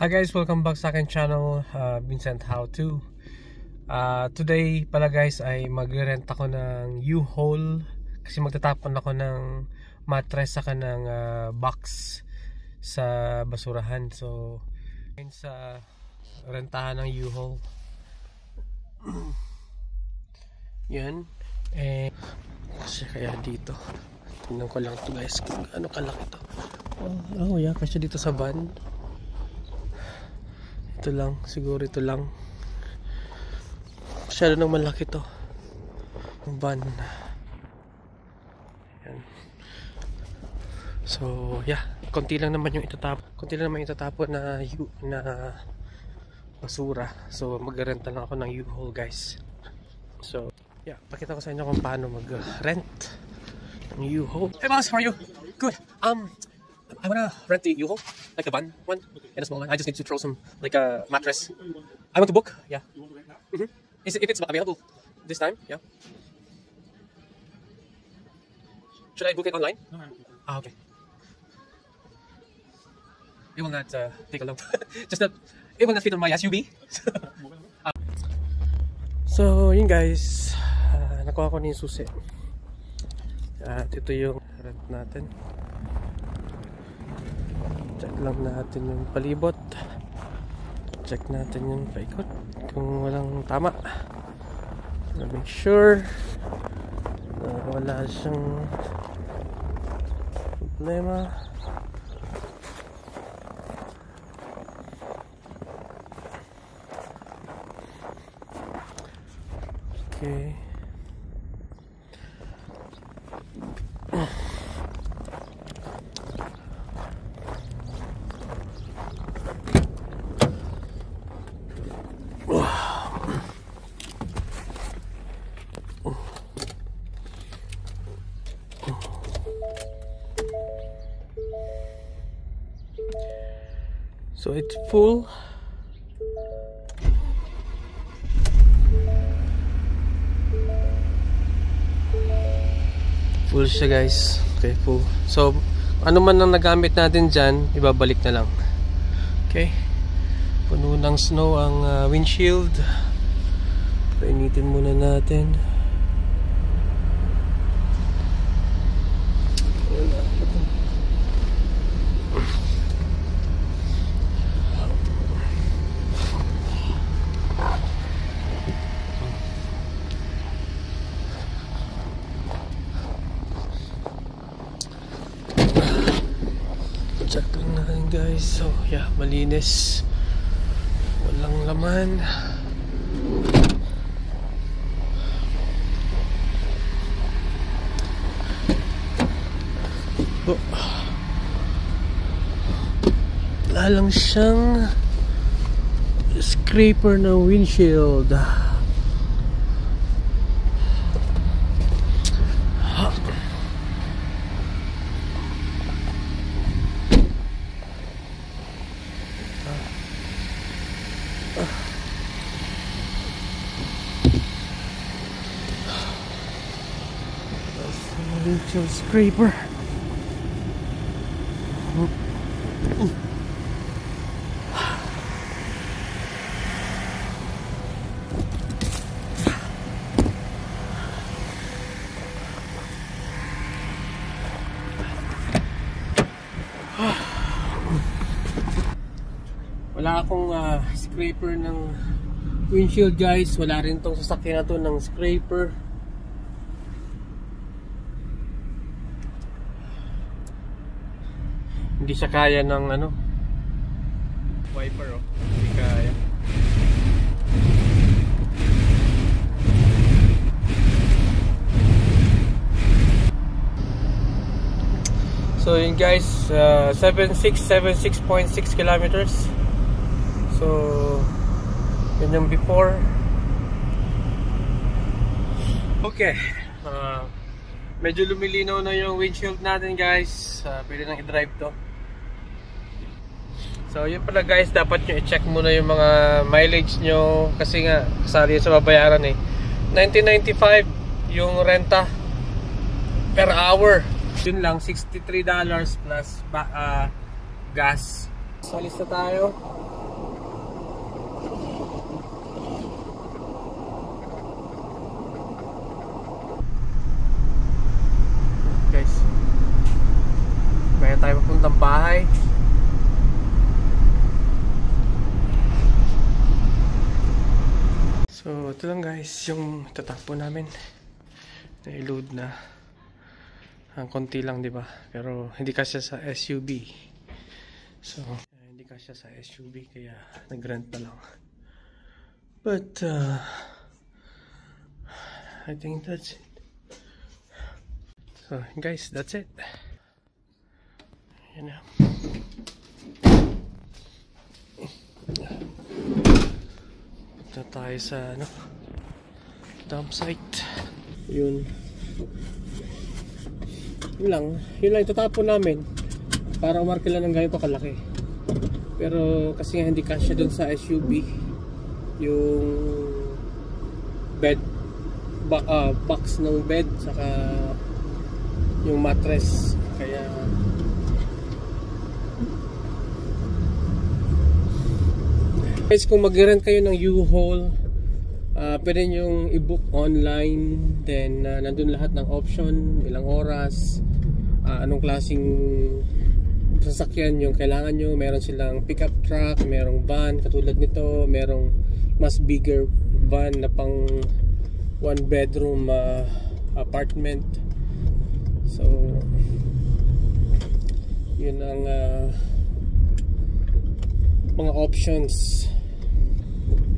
Hi guys, welcome back sa akin channel, Vincent How To. Today pala guys ay mag-rent ako ng U-Haul kasi magtatapon ako ng mattress saka ng box sa basurahan. So sa rentahan ng U-Haul yan. Kasi kaya dito tingnan ko lang to guys kung ano kalaki to. Oh yeah, kasi dito sa van ito lang, siguro ito lang. Masyado nang malaki to ang van. Ayan. So yeah, konti lang naman yung itatapon na basura. So mag-renta lang ako ng U-Haul guys. So yeah, pakita ko sa inyo kung paano mag-rent ng U-Haul. Hey boss, how are you? Good. I wanna rent the U-Haul, like the van one and a small one. I just need to throw some like a mattress. I want to book. Yeah. If it's available this time, yeah. Should I book it online? Ah, okay. It will not take a long. Just that it will not fit on my SUV. So yun guys, nakuha ko na yung susi. At ito yung rent natin. Check lang natin yung palibot. Check natin yung paikot kung walang tama. Make sure na wala siyang problema. Okay. So it's full. Full siya guys. Okay, full. So ano man ang nagamit natin dyan, ibabalik na lang. Okay. Puno ng snow ang windshield. Painitin muna natin. Check lang natin guys. So yeah, malinis, walang laman. Wala lang siyang scraper ng windshield. Windshield scraper. Wala akong scraper ng windshield guys. Wala rin tong sasakyan na to ng scraper. Hindi siya kaya ng ano wiper, oh. Hindi kaya. So yun guys, 76.6 kilometers. So yun yung before. Okay, medyo lumilinaw na yung windshield natin guys. Pwede nang i-drive to. So yun pala guys, dapat nyo i-check muna yung mga mileage nyo kasi nga kasali sa babayaran eh. 1995 yung renta per hour. Yun lang, $63 plus gas. So alis na tayo. So ito lang guys yung tatapon namin. Na-load na. Ang konti lang, di ba? Pero hindi kasya sa SUV. So hindi kasya sa SUV kaya nag-rent pa lang. But I think that's it. So guys, that's it. Yan na. Punta tayo sa dump site. Yun lang itatapon namin para umarkila ng ganito kalaki. Pero kasi nga hindi kasya dun sa SUV yung bed box ng bed saka yung mattress, kaya guys kung mag-rent kayo ng U-Haul, pwede nyo i-book online, then nandun lahat ng option, ilang oras, anong klaseng sasakyan yung kailangan nyo. Meron silang pickup truck, merong van katulad nito, merong mas bigger van na pang 1 bedroom apartment. So yun ang mga options.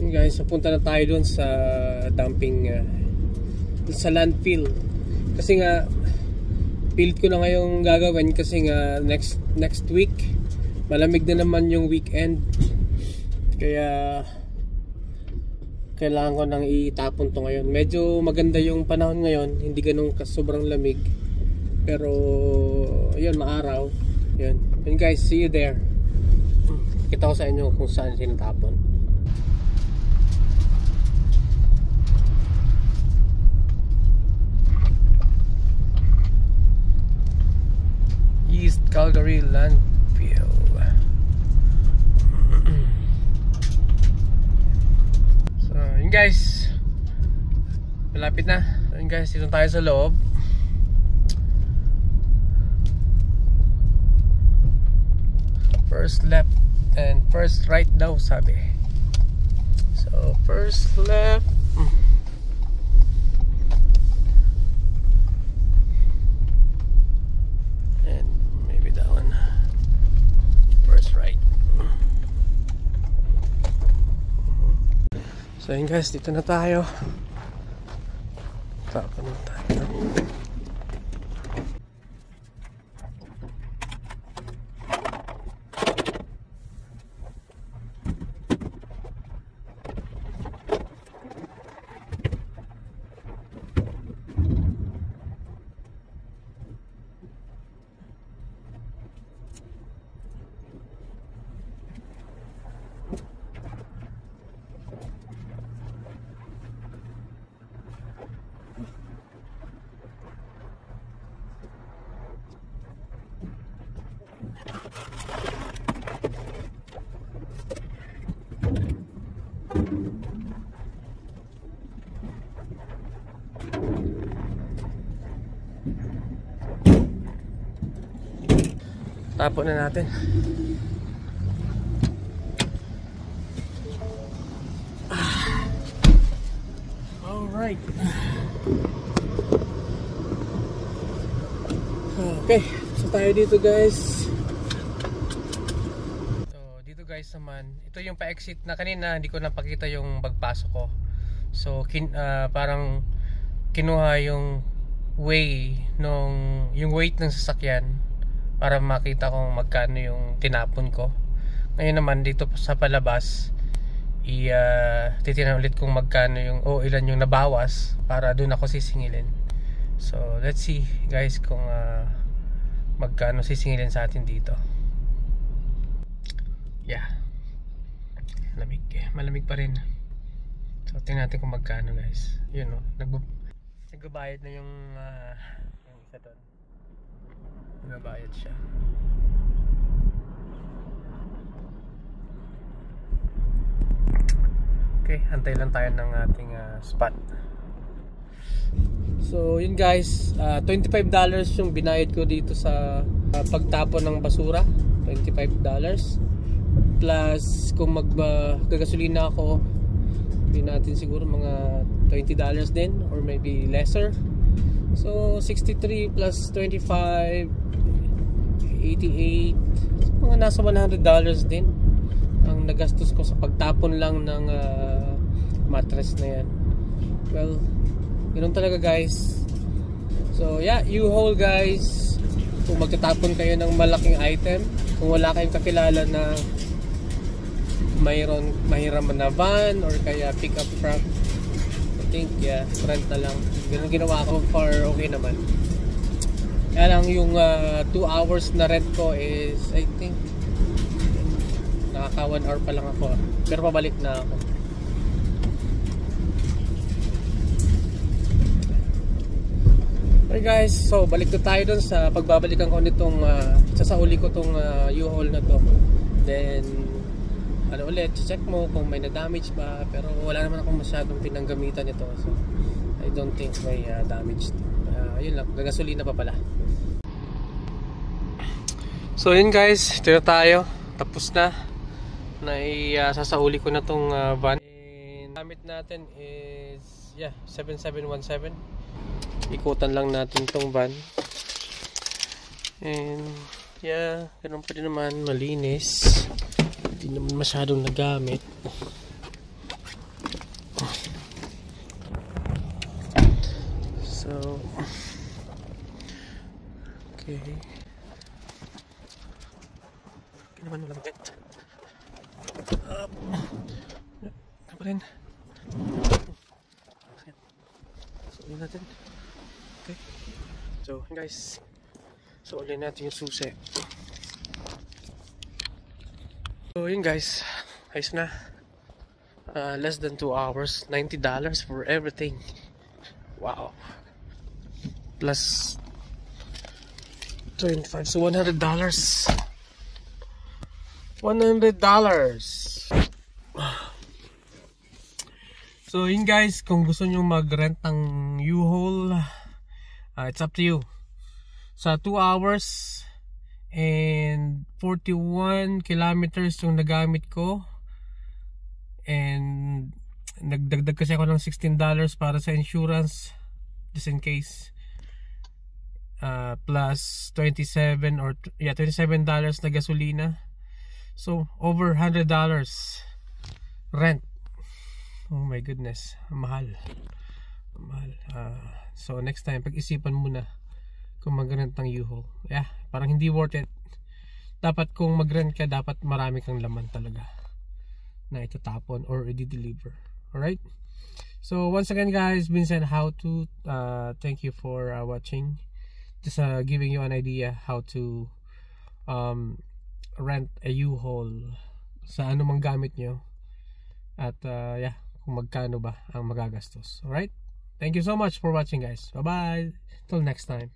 Yun guys, papunta na tayo dun sa dumping sa landfill. Kasi nga field ko na ngayong gagawin kasi nga next week malamig na naman yung weekend. Kaya kailangan ko nang itapon to ngayon. Medyo maganda yung panahon ngayon, hindi ganun sobrang lamig. Pero yun, maaraw. Yun guys, see you there. Kita ko sa inyo kung saan sinatapon. East Calgary Landfill. So yun guys, malapit na. So yun guys, dito tayo sa loob. First left and first right daw sabi. So first left, and maybe that one. First right. So yun guys, dito na tayo. Tapos na tayo. Tapon na natin. Alright. Okay, so tayo dito guys. So dito guys naman, ito yung pa-exit na kanina hindi ko napakita yung pagpasok ko. So parang kinuha yung yung weight ng sasakyan para makita kung magkano yung tinapon ko. Ngayon naman dito sa palabas titinan ulit kung magkano yung ilan yung nabawas para doon ako sisingilin. So let's see guys kung magkano sisingilin sa atin dito. Yeah, malamig pa rin. So tingnan natin kung magkano guys. Yun nagbabayad na yung isa doon. Nagbabayad siya. Okay, antay lang tayo ng ating spot. So yun guys, $25 yung binayad ko dito sa pagtapon ng basura. $25 plus kung magagasolina ako sabihin natin siguro mga $20 din or maybe lesser. So 63 plus 25, 88, mga nasa $100 din ang nagastos ko sa pagtapon lang ng mattress na yan. Well, ganoon talaga guys. So yeah, U-Haul guys, kung magtatapon kayo ng malaking item, kung wala kayong kakilala na mayroon mahiraman na van or kaya pick up truck, I think yeah, rent na lang. Ganun ginawa ko, for okay naman. Kaya lang yung 2 hours na rent ko is I think nakaka 1 hour pa lang ako, pero pabalik na ako. Okay guys, so balik na tayo dun sa pagbabalikan ko nitong sasauli ko tong U-Haul na to. Then ano ulit, check mo kung may na-damage ba, pero wala naman akong masyadong pinanggamitan nito, so I don't think may damage. Yun lang, gagasolina pa pala. So yun guys, ito na tayo, tapos na sasauli ko na tong van. And gamit natin is yeah, 7717. Ikutan lang natin tong van. And yeah, ganun pa din naman, malinis. Hindi naman masyadong nagamit. So okay. Okay naman, walang bet. Ano pa rin? So ulit natin. Okay. So guys, so ulit natin yung susi. So yun guys, ayos na. Less than 2 hours, $90 for everything. Wow. Plus 25, so $100. So yun guys, kung gusto nyo mag-rent ng U-Haul, it's up to you. Sa 2 hours and 41 kilometers yung nagamit ko, and nagdagdag kasi ako ng $16 para sa insurance just in case, plus $27 na gasolina, so over $100 rent. Oh my goodness, mahal. So next time pag-isipan muna kung mag-rent ng U-Haul. Yeah, parang hindi worth it. Dapat kung mag-rent ka, dapat marami kang laman talaga na itatapon or i-deliver. Alright? So once again guys, Vincent How To, thank you for watching. Just giving you an idea how to rent a U-Haul sa anumang gamit nyo. At yeah, kung magkano ba ang magagastos. Alright? Thank you so much for watching guys. Bye bye. Till next time.